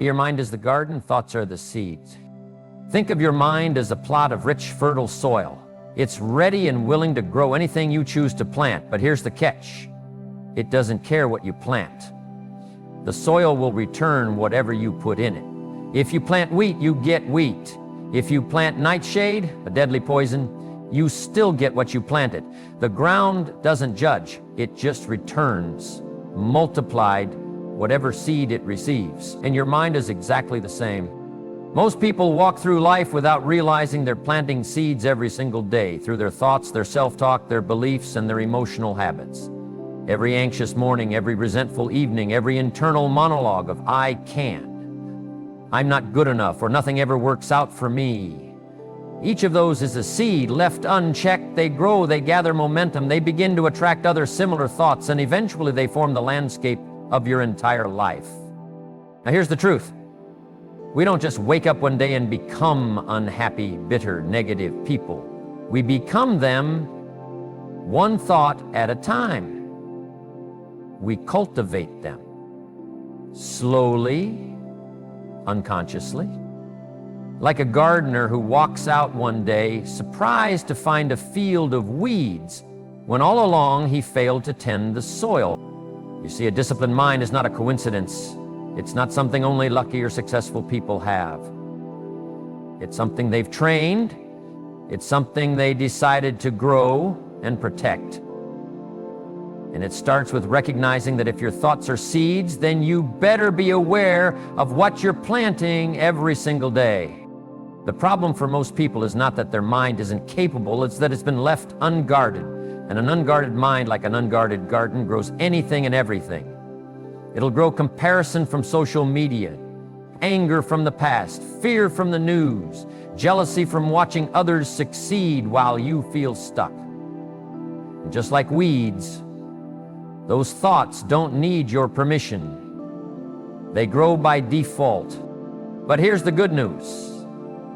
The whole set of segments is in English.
Your mind is the garden, thoughts are the seeds. Think of your mind as a plot of rich, fertile soil. It's ready and willing to grow anything you choose to plant, but here's the catch. It doesn't care what you plant. The soil will return whatever you put in it. If you plant wheat, you get wheat. If you plant nightshade, a deadly poison, you still get what you planted. The ground doesn't judge, it just returns, multiplied, whatever seed it receives. And your mind is exactly the same. Most people walk through life without realizing they're planting seeds every single day through their thoughts, their self-talk, their beliefs, and their emotional habits. Every anxious morning, every resentful evening, every internal monologue of I can't, I'm not good enough, or nothing ever works out for me. Each of those is a seed left unchecked. They grow, they gather momentum, they begin to attract other similar thoughts, and eventually they form the landscape of your entire life. Now here's the truth. We don't just wake up one day and become unhappy, bitter, negative people. We become them one thought at a time. We cultivate them slowly, unconsciously. Like a gardener who walks out one day, surprised to find a field of weeds, when all along he failed to tend the soil. You see, a disciplined mind is not a coincidence. It's not something only lucky or successful people have. It's something they've trained. It's something they decided to grow and protect. And it starts with recognizing that if your thoughts are seeds, then you better be aware of what you're planting every single day. The problem for most people is not that their mind isn't capable, it's that it's been left unguarded. And an unguarded mind, like an unguarded garden, grows anything and everything. It'll grow comparison from social media, anger from the past, fear from the news, jealousy from watching others succeed while you feel stuck. And just like weeds, those thoughts don't need your permission. They grow by default. But here's the good news.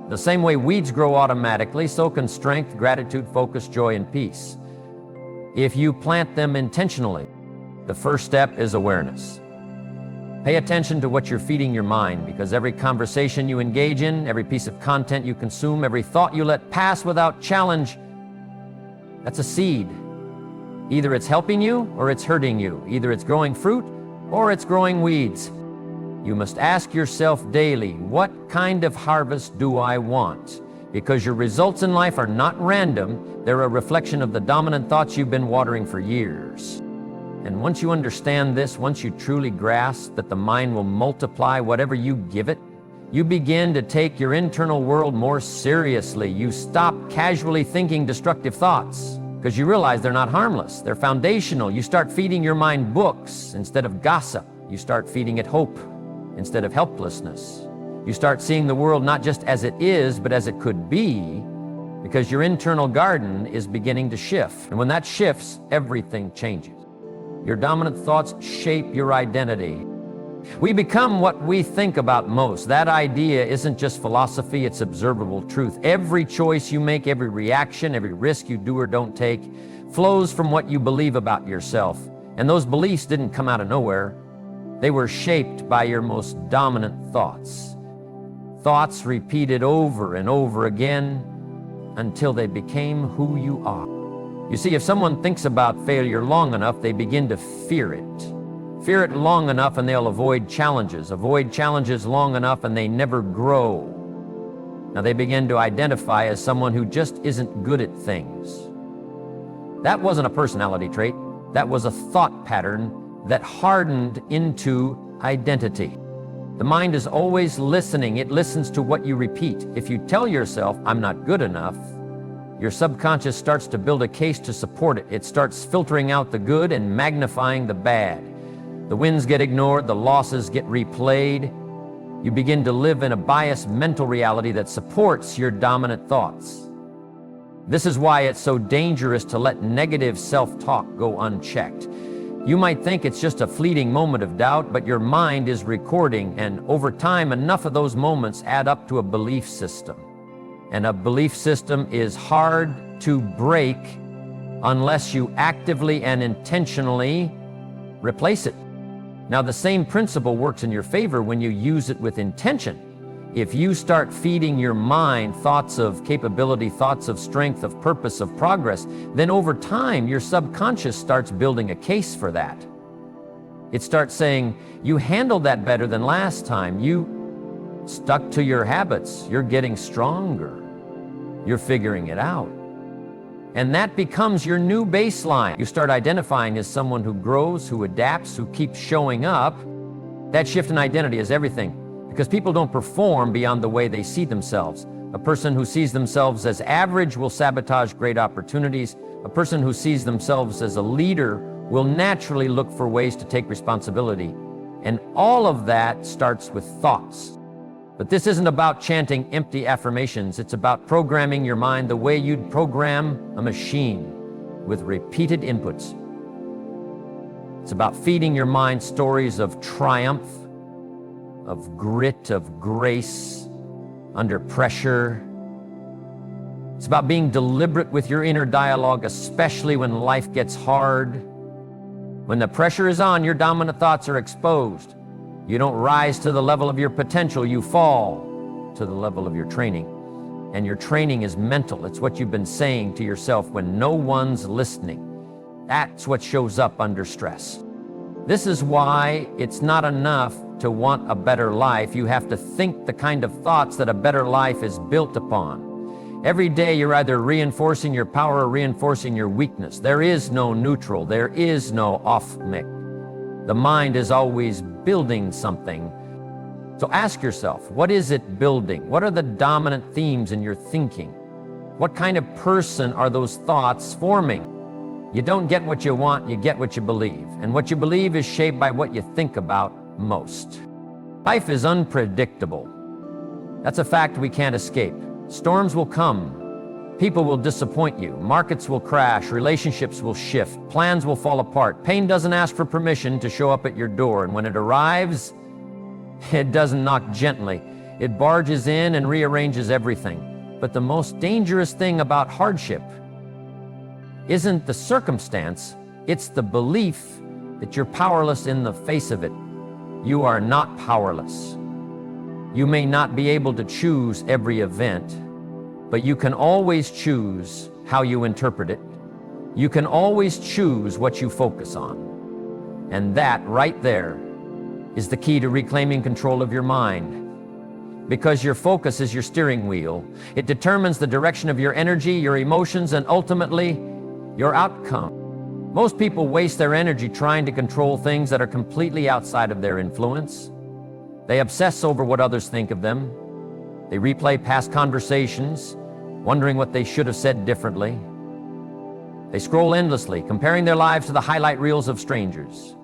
The same way weeds grow automatically, so can strength, gratitude, focus, joy, and peace. If you plant them intentionally, the first step is awareness. Pay attention to what you're feeding your mind, because every conversation you engage in, every piece of content you consume, every thought you let pass without challenge, that's a seed. Either it's helping you or it's hurting you. Either it's growing fruit or it's growing weeds. You must ask yourself daily, what kind of harvest do I want? Because your results in life are not random. They're a reflection of the dominant thoughts you've been watering for years. And once you understand this, once you truly grasp that the mind will multiply whatever you give it, you begin to take your internal world more seriously. You stop casually thinking destructive thoughts, because you realize they're not harmless, they're foundational. You start feeding your mind books instead of gossip. You start feeding it hope instead of helplessness. You start seeing the world not just as it is, but as it could be, because your internal garden is beginning to shift. And when that shifts, everything changes. Your dominant thoughts shape your identity. We become what we think about most. That idea isn't just philosophy, it's observable truth. Every choice you make, every reaction, every risk you do or don't take flows from what you believe about yourself. And those beliefs didn't come out of nowhere. They were shaped by your most dominant thoughts. Thoughts repeated over and over again until they became who you are. You see, if someone thinks about failure long enough, they begin to fear it. Fear it long enough and they'll avoid challenges long enough and they never grow. Now they begin to identify as someone who just isn't good at things. That wasn't a personality trait. That was a thought pattern that hardened into identity. The mind is always listening. It listens to what you repeat. If you tell yourself, I'm not good enough, your subconscious starts to build a case to support it. It starts filtering out the good and magnifying the bad. The wins get ignored, the losses get replayed. You begin to live in a biased mental reality that supports your dominant thoughts. This is why it's so dangerous to let negative self-talk go unchecked. You might think it's just a fleeting moment of doubt, but your mind is recording, and over time, enough of those moments add up to a belief system. And a belief system is hard to break unless you actively and intentionally replace it. Now, the same principle works in your favor when you use it with intention. If you start feeding your mind thoughts of capability, thoughts of strength, of purpose, of progress, then over time, your subconscious starts building a case for that. It starts saying, you handled that better than last time. You stuck to your habits. You're getting stronger. You're figuring it out. And that becomes your new baseline. You start identifying as someone who grows, who adapts, who keeps showing up. That shift in identity is everything, because people don't perform beyond the way they see themselves. A person who sees themselves as average will sabotage great opportunities. A person who sees themselves as a leader will naturally look for ways to take responsibility. And all of that starts with thoughts. But this isn't about chanting empty affirmations. It's about programming your mind the way you'd program a machine, with repeated inputs. It's about feeding your mind stories of triumph, of grit, of grace, under pressure. It's about being deliberate with your inner dialogue, especially when life gets hard. When the pressure is on, your dominant thoughts are exposed. You don't rise to the level of your potential, you fall to the level of your training. And your training is mental. It's what you've been saying to yourself when no one's listening. That's what shows up under stress. This is why it's not enough to want a better life. You have to think the kind of thoughts that a better life is built upon. Every day you're either reinforcing your power or reinforcing your weakness. There is no neutral. There is no off mix. The mind is always building something. So ask yourself, what is it building? What are the dominant themes in your thinking? What kind of person are those thoughts forming? You don't get what you want, you get what you believe. And what you believe is shaped by what you think about most. Life is unpredictable. That's a fact we can't escape. Storms will come. People will disappoint you. Markets will crash. Relationships will shift. Plans will fall apart. Pain doesn't ask for permission to show up at your door. And when it arrives, it doesn't knock gently. It barges in and rearranges everything. But the most dangerous thing about hardship isn't the circumstance, it's the belief that you're powerless in the face of it. You are not powerless. You may not be able to choose every event, but you can always choose how you interpret it. You can always choose what you focus on. And that right there is the key to reclaiming control of your mind. Because your focus is your steering wheel. It determines the direction of your energy, your emotions, and ultimately, your outcome. Most people waste their energy trying to control things that are completely outside of their influence. They obsess over what others think of them. They replay past conversations, wondering what they should have said differently. They scroll endlessly, comparing their lives to the highlight reels of strangers.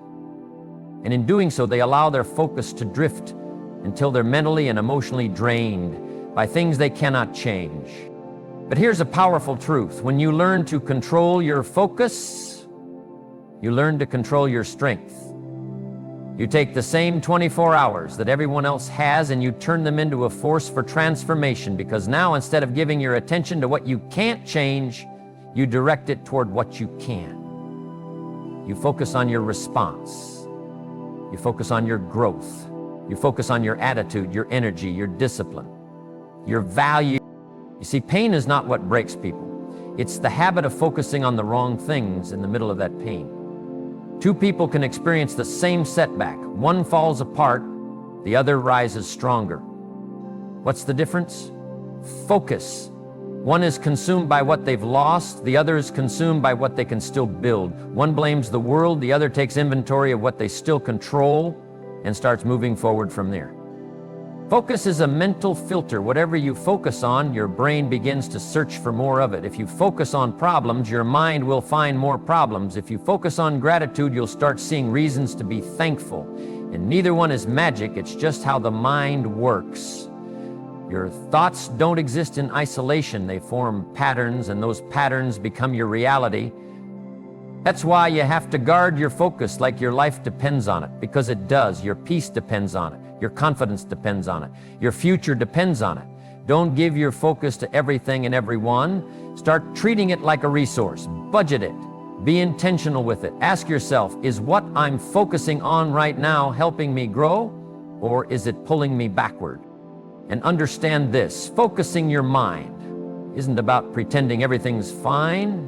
And in doing so, they allow their focus to drift until they're mentally and emotionally drained by things they cannot change. But here's a powerful truth. When you learn to control your focus, you learn to control your strength. You take the same 24 hours that everyone else has and you turn them into a force for transformation, because now instead of giving your attention to what you can't change, you direct it toward what you can. You focus on your response. You focus on your growth. You focus on your attitude, your energy, your discipline, your value. You see, pain is not what breaks people. It's the habit of focusing on the wrong things in the middle of that pain. Two people can experience the same setback. One falls apart, the other rises stronger. What's the difference? Focus. One is consumed by what they've lost, the other is consumed by what they can still build. One blames the world, the other takes inventory of what they still control and starts moving forward from there. Focus is a mental filter. Whatever you focus on, your brain begins to search for more of it. If you focus on problems, your mind will find more problems. If you focus on gratitude, you'll start seeing reasons to be thankful. And neither one is magic, it's just how the mind works. Your thoughts don't exist in isolation. They form patterns, and those patterns become your reality. That's why you have to guard your focus like your life depends on it, because it does. Your peace depends on it. Your confidence depends on it. Your future depends on it. Don't give your focus to everything and everyone. Start treating it like a resource. Budget it. Be intentional with it. Ask yourself, is what I'm focusing on right now helping me grow, or is it pulling me backward? And understand this, focusing your mind isn't about pretending everything's fine.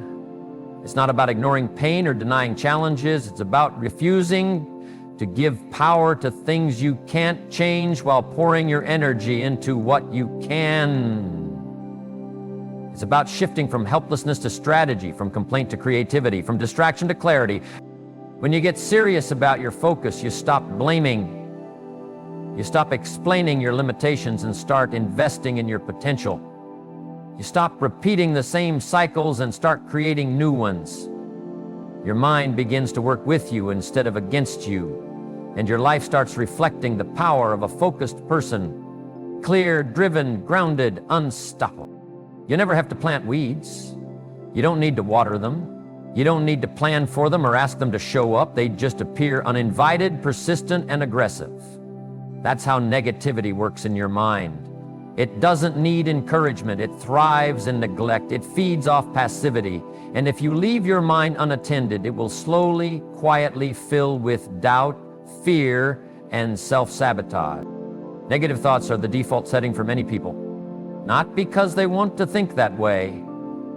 It's not about ignoring pain or denying challenges. It's about refusing to give power to things you can't change while pouring your energy into what you can. It's about shifting from helplessness to strategy, from complaint to creativity, from distraction to clarity. When you get serious about your focus, you stop blaming. You stop explaining your limitations and start investing in your potential. You stop repeating the same cycles and start creating new ones. Your mind begins to work with you instead of against you, and your life starts reflecting the power of a focused person, clear, driven, grounded, unstoppable. You never have to plant weeds. You don't need to water them. You don't need to plan for them or ask them to show up. They just appear uninvited, persistent, and aggressive. That's how negativity works in your mind. It doesn't need encouragement. It thrives in neglect. It feeds off passivity. And if you leave your mind unattended, it will slowly, quietly fill with doubt, fear, and self-sabotage. Negative thoughts are the default setting for many people. Not because they want to think that way,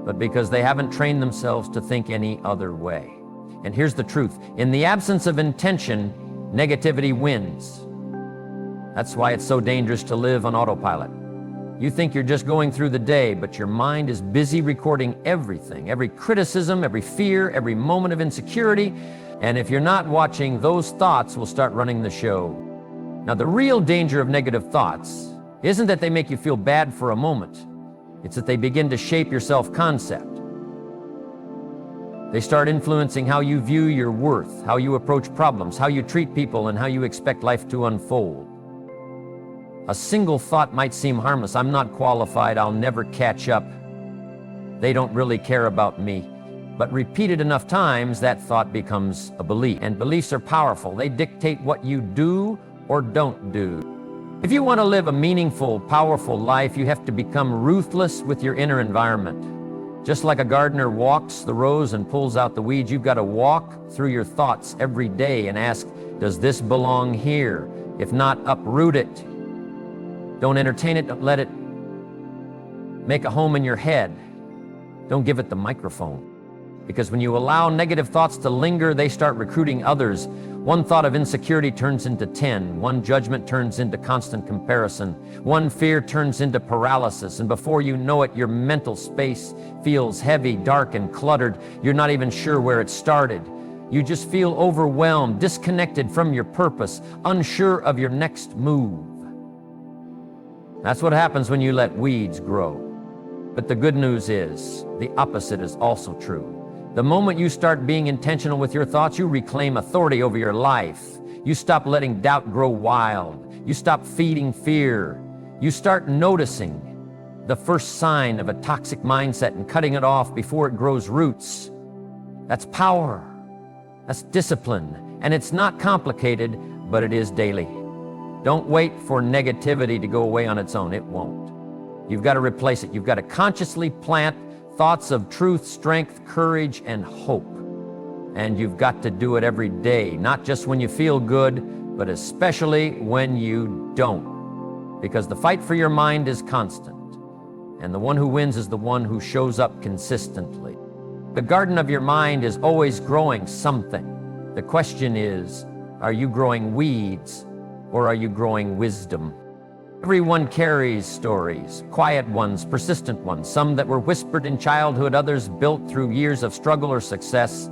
but because they haven't trained themselves to think any other way. And here's the truth. In the absence of intention, negativity wins. That's why it's so dangerous to live on autopilot. You think you're just going through the day, but your mind is busy recording everything, every criticism, every fear, every moment of insecurity. And if you're not watching, those thoughts will start running the show. Now, the real danger of negative thoughts isn't that they make you feel bad for a moment. It's that they begin to shape your self-concept. They start influencing how you view your worth, how you approach problems, how you treat people, and how you expect life to unfold. A single thought might seem harmless. I'm not qualified. I'll never catch up. They don't really care about me. But repeated enough times, that thought becomes a belief. And beliefs are powerful. They dictate what you do or don't do. If you want to live a meaningful, powerful life, you have to become ruthless with your inner environment. Just like a gardener walks the rows and pulls out the weeds, you've got to walk through your thoughts every day and ask, does this belong here? If not, uproot it. Don't entertain it, don't let it make a home in your head. Don't give it the microphone. Because when you allow negative thoughts to linger, they start recruiting others. One thought of insecurity turns into 10. One judgment turns into constant comparison. One fear turns into paralysis. And before you know it, your mental space feels heavy, dark, and cluttered. You're not even sure where it started. You just feel overwhelmed, disconnected from your purpose, unsure of your next move. That's what happens when you let weeds grow. But the good news is, the opposite is also true. The moment you start being intentional with your thoughts, you reclaim authority over your life. You stop letting doubt grow wild. You stop feeding fear. You start noticing the first sign of a toxic mindset and cutting it off before it grows roots. That's power. That's discipline. And it's not complicated, but it is daily. Don't wait for negativity to go away on its own. It won't. You've got to replace it. You've got to consciously plant thoughts of truth, strength, courage, and hope. And you've got to do it every day, not just when you feel good, but especially when you don't. Because the fight for your mind is constant. And the one who wins is the one who shows up consistently. The garden of your mind is always growing something. The question is, are you growing weeds or are you growing wisdom? Everyone carries stories, quiet ones, persistent ones, some that were whispered in childhood, others built through years of struggle or success.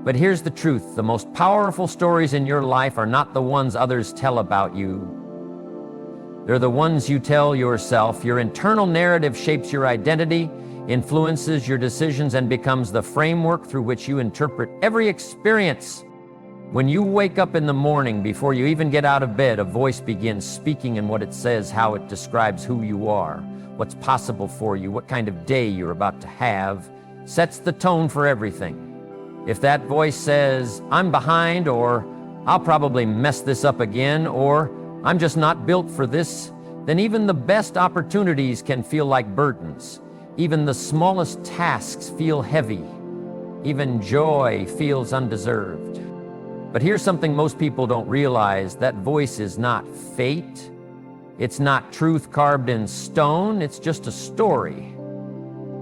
But here's the truth, the most powerful stories in your life are not the ones others tell about you. They're the ones you tell yourself. Your internal narrative shapes your identity, influences your decisions, and becomes the framework through which you interpret every experience. When you wake up in the morning, before you even get out of bed, a voice begins speaking, and what it says, how it describes who you are, what's possible for you, what kind of day you're about to have, sets the tone for everything. If that voice says, I'm behind, or I'll probably mess this up again, or I'm just not built for this, then even the best opportunities can feel like burdens. Even the smallest tasks feel heavy. Even joy feels undeserved. But here's something most people don't realize. That voice is not fate. It's not truth carved in stone. It's just a story.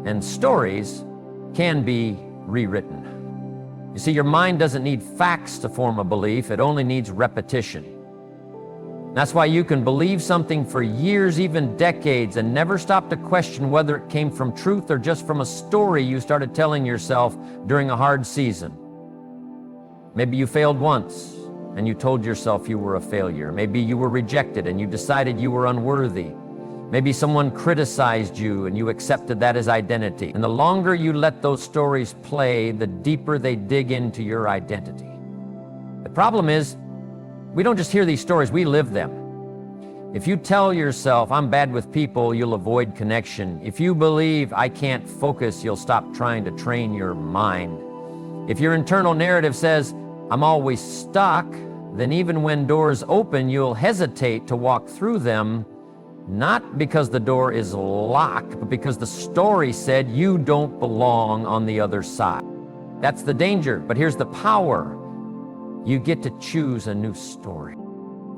And stories can be rewritten. You see, your mind doesn't need facts to form a belief. It only needs repetition. That's why you can believe something for years, even decades, and never stop to question whether it came from truth or just from a story you started telling yourself during a hard season. Maybe you failed once and you told yourself you were a failure. Maybe you were rejected and you decided you were unworthy. Maybe someone criticized you and you accepted that as identity. And the longer you let those stories play, the deeper they dig into your identity. The problem is, we don't just hear these stories, we live them. If you tell yourself, I'm bad with people, you'll avoid connection. If you believe, I can't focus, you'll stop trying to train your mind. If your internal narrative says, I'm always stuck, then even when doors open, you'll hesitate to walk through them, not because the door is locked, but because the story said you don't belong on the other side. That's the danger, but here's the power. You get to choose a new story.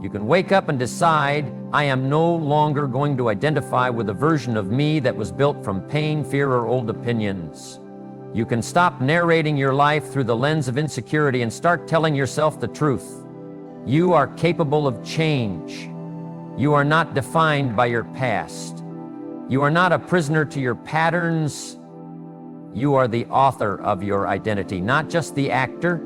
You can wake up and decide, I am no longer going to identify with a version of me that was built from pain, fear, or old opinions. You can stop narrating your life through the lens of insecurity and start telling yourself the truth. You are capable of change. You are not defined by your past. You are not a prisoner to your patterns. You are the author of your identity, not just the actor.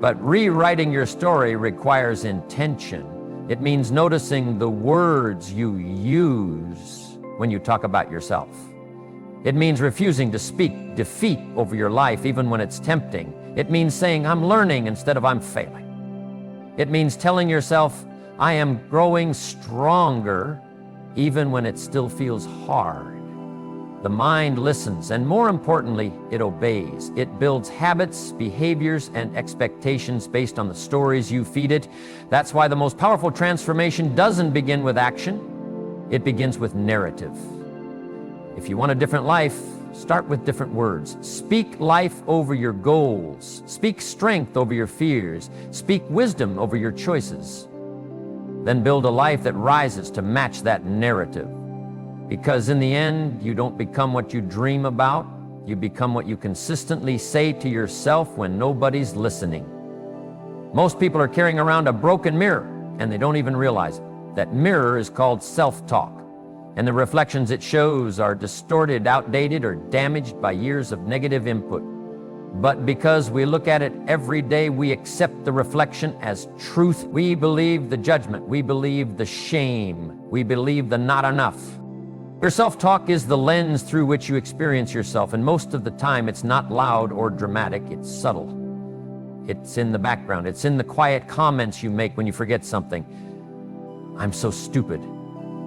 But rewriting your story requires intention. It means noticing the words you use when you talk about yourself. It means refusing to speak defeat over your life even when it's tempting. It means saying, I'm learning instead of I'm failing. It means telling yourself, I am growing stronger even when it still feels hard. The mind listens, and more importantly, it obeys. It builds habits, behaviors, and expectations based on the stories you feed it. That's why the most powerful transformation doesn't begin with action. It begins with narrative. If you want a different life, start with different words. Speak life over your goals. Speak strength over your fears. Speak wisdom over your choices. Then build a life that rises to match that narrative. Because in the end, you don't become what you dream about. You become what you consistently say to yourself when nobody's listening. Most people are carrying around a broken mirror, and they don't even realize it. That mirror is called self-talk, and the reflections it shows are distorted, outdated, or damaged by years of negative input. But because we look at it every day, we accept the reflection as truth. We believe the judgment. We believe the shame. We believe the not enough. Your self-talk is the lens through which you experience yourself, and most of the time it's not loud or dramatic, it's subtle. It's in the background. It's in the quiet comments you make when you forget something. I'm so stupid.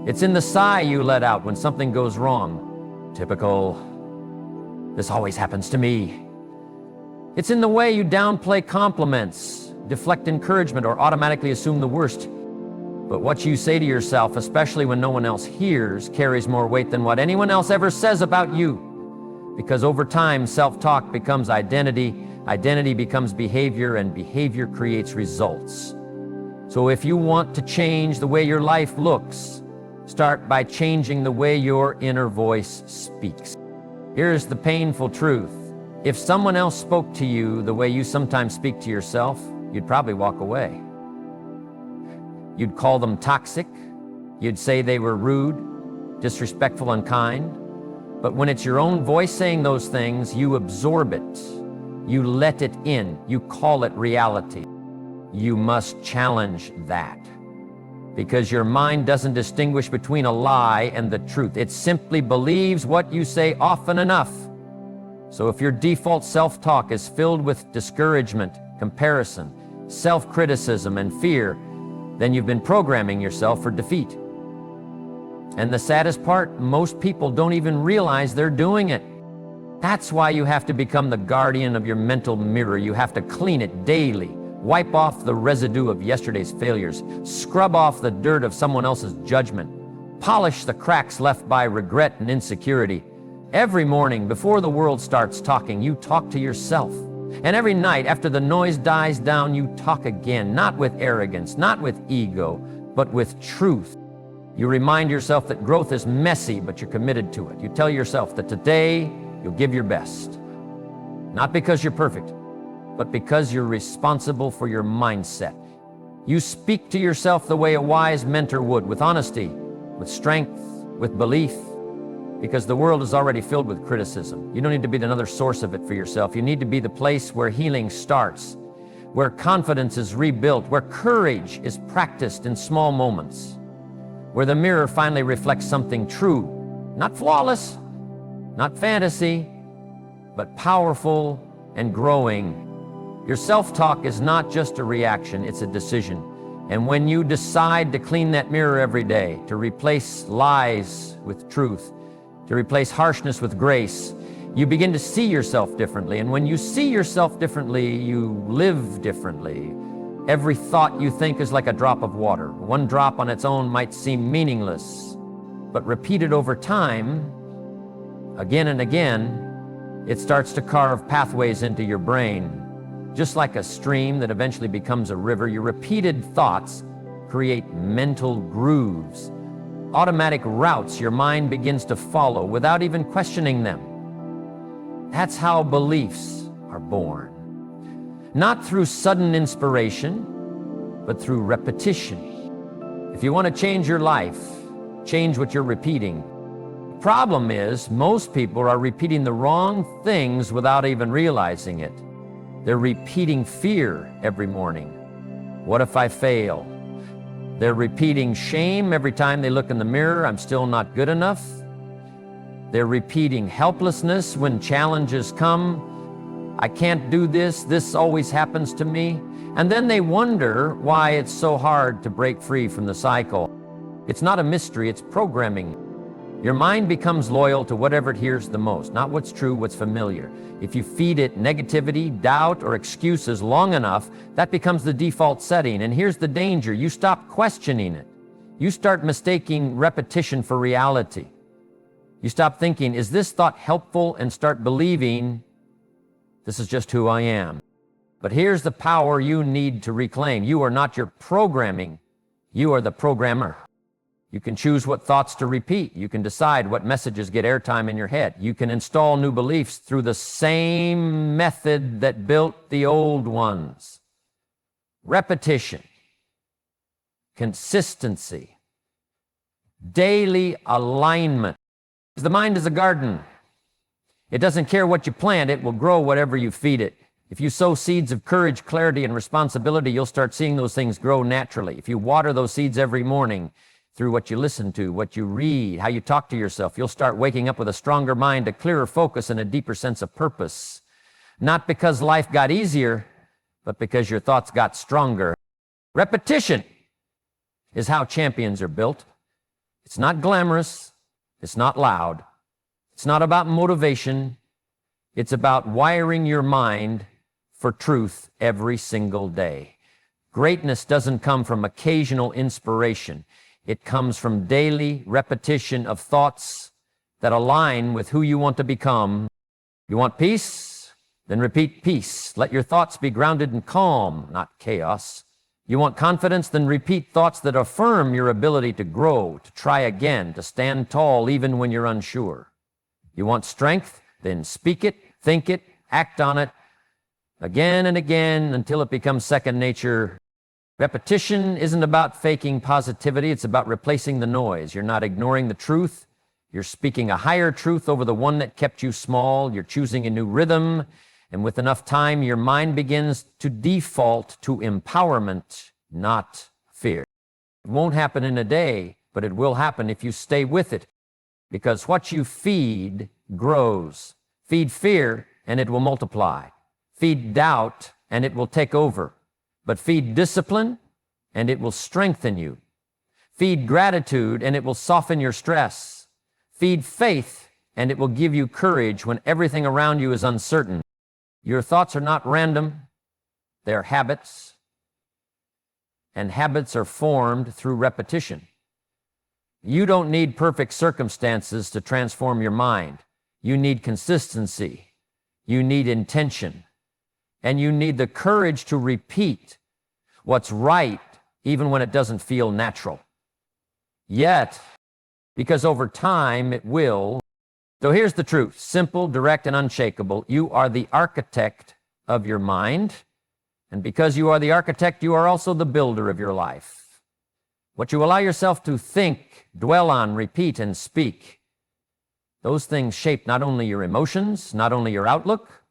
It's in the sigh you let out when something goes wrong. Typical. This always happens to me. It's in the way you downplay compliments, deflect encouragement, or automatically assume the worst. But what you say to yourself, especially when no one else hears, carries more weight than what anyone else ever says about you. Because over time, self-talk becomes identity, identity becomes behavior, and behavior creates results. So if you want to change the way your life looks, start by changing the way your inner voice speaks. Here's the painful truth. If someone else spoke to you the way you sometimes speak to yourself, you'd probably walk away. You'd call them toxic. You'd say they were rude, disrespectful, unkind. But when it's your own voice saying those things, you absorb it. You let it in. You call it reality. You must challenge that. Because your mind doesn't distinguish between a lie and the truth. It simply believes what you say often enough. So if your default self-talk is filled with discouragement, comparison, self-criticism, and fear, then you've been programming yourself for defeat. And the saddest part, most people don't even realize they're doing it. That's why you have to become the guardian of your mental mirror. You have to clean it daily. Wipe off the residue of yesterday's failures. Scrub off the dirt of someone else's judgment. Polish the cracks left by regret and insecurity. Every morning before the world starts talking, you talk to yourself. And every night after the noise dies down, you talk again, not with arrogance, not with ego, but with truth. You remind yourself that growth is messy, but you're committed to it. You tell yourself that today you'll give your best. Not because you're perfect, but because you're responsible for your mindset. You speak to yourself the way a wise mentor would, with honesty, with strength, with belief, because the world is already filled with criticism. You don't need to be another source of it for yourself. You need to be the place where healing starts, where confidence is rebuilt, where courage is practiced in small moments, where the mirror finally reflects something true, not flawless, not fantasy, but powerful and growing. Your self-talk is not just a reaction, it's a decision. And when you decide to clean that mirror every day, to replace lies with truth, to replace harshness with grace, you begin to see yourself differently. And when you see yourself differently, you live differently. Every thought you think is like a drop of water. One drop on its own might seem meaningless, but repeated over time, again and again, it starts to carve pathways into your brain. Just like a stream that eventually becomes a river, your repeated thoughts create mental grooves, automatic routes your mind begins to follow without even questioning them. That's how beliefs are born. Not through sudden inspiration, but through repetition. If you want to change your life, change what you're repeating. The problem is, most people are repeating the wrong things without even realizing it. They're repeating fear every morning. What if I fail? They're repeating shame every time they look in the mirror. I'm still not good enough. They're repeating helplessness when challenges come. I can't do this. This always happens to me. And then they wonder why it's so hard to break free from the cycle. It's not a mystery, it's programming. Your mind becomes loyal to whatever it hears the most, not what's true, what's familiar. If you feed it negativity, doubt, or excuses long enough, that becomes the default setting. And here's the danger. You stop questioning it. You start mistaking repetition for reality. You stop thinking, is this thought helpful? And start believing, this is just who I am. But here's the power you need to reclaim. You are not your programming. You are the programmer. You can choose what thoughts to repeat. You can decide what messages get airtime in your head. You can install new beliefs through the same method that built the old ones. Repetition, consistency, daily alignment. The mind is a garden. It doesn't care what you plant, it will grow whatever you feed it. If you sow seeds of courage, clarity, and responsibility, you'll start seeing those things grow naturally. If you water those seeds every morning, through what you listen to, what you read, how you talk to yourself, you'll start waking up with a stronger mind, a clearer focus, and a deeper sense of purpose. Not because life got easier, but because your thoughts got stronger. Repetition is how champions are built. It's not glamorous. It's not loud. It's not about motivation. It's about wiring your mind for truth every single day. Greatness doesn't come from occasional inspiration. It comes from daily repetition of thoughts that align with who you want to become. You want peace? Then repeat peace. Let your thoughts be grounded in calm, not chaos. You want confidence? Then repeat thoughts that affirm your ability to grow, to try again, to stand tall even when you're unsure. You want strength? Then speak it, think it, act on it again and again until it becomes second nature. Repetition isn't about faking positivity, it's about replacing the noise. You're not ignoring the truth. You're speaking a higher truth over the one that kept you small. You're choosing a new rhythm. And with enough time, your mind begins to default to empowerment, not fear. It won't happen in a day, but it will happen if you stay with it. Because what you feed grows. Feed fear, and it will multiply. Feed doubt, and it will take over. But feed discipline, and it will strengthen you. Feed gratitude, and it will soften your stress. Feed faith, and it will give you courage when everything around you is uncertain. Your thoughts are not random. They're habits. And habits are formed through repetition. You don't need perfect circumstances to transform your mind. You need consistency. You need intention. And you need the courage to repeat what's right even when it doesn't feel natural. Yet, because over time it will. So here's the truth, simple, direct, and unshakable. You are the architect of your mind. And because you are the architect, you are also the builder of your life. What you allow yourself to think, dwell on, repeat, and speak, those things shape not only your emotions, not only your outlook,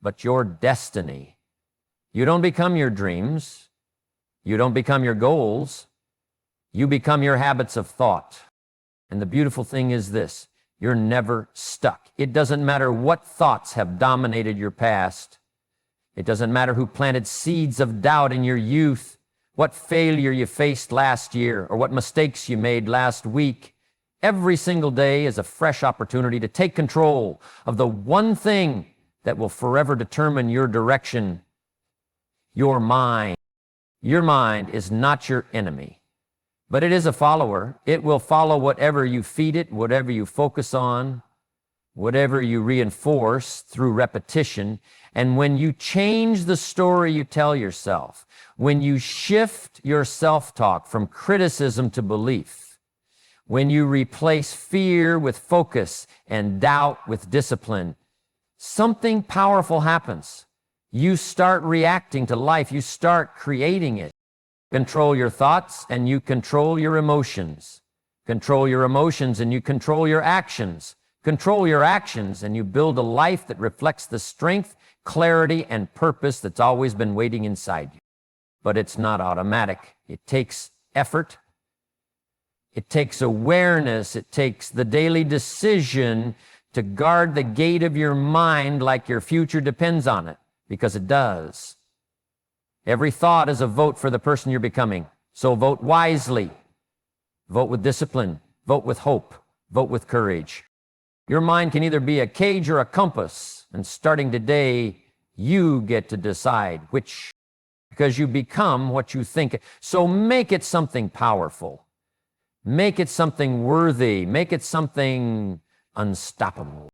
but your destiny. You don't become your dreams. You don't become your goals. You become your habits of thought. And the beautiful thing is this, you're never stuck. It doesn't matter what thoughts have dominated your past. It doesn't matter who planted seeds of doubt in your youth, what failure you faced last year, or what mistakes you made last week. Every single day is a fresh opportunity to take control of the one thing that will forever determine your direction, your mind. Your mind is not your enemy, but it is a follower. It will follow whatever you feed it, whatever you focus on, whatever you reinforce through repetition. And when you change the story you tell yourself, when you shift your self-talk from criticism to belief, when you replace fear with focus and doubt with discipline, something powerful happens. You start reacting to life. You start creating it. Control your thoughts and you control your emotions. Control your emotions and you control your actions. Control your actions and you build a life that reflects the strength, clarity, and purpose that's always been waiting inside you. But it's not automatic. It takes effort. It takes awareness. It takes the daily decision to guard the gate of your mind like your future depends on it, because it does. Every thought is a vote for the person you're becoming. So vote wisely. Vote with discipline. Vote with hope. Vote with courage. Your mind can either be a cage or a compass, and starting today, you get to decide which, because you become what you think. So make it something powerful. Make it something worthy. Make it something unstoppable.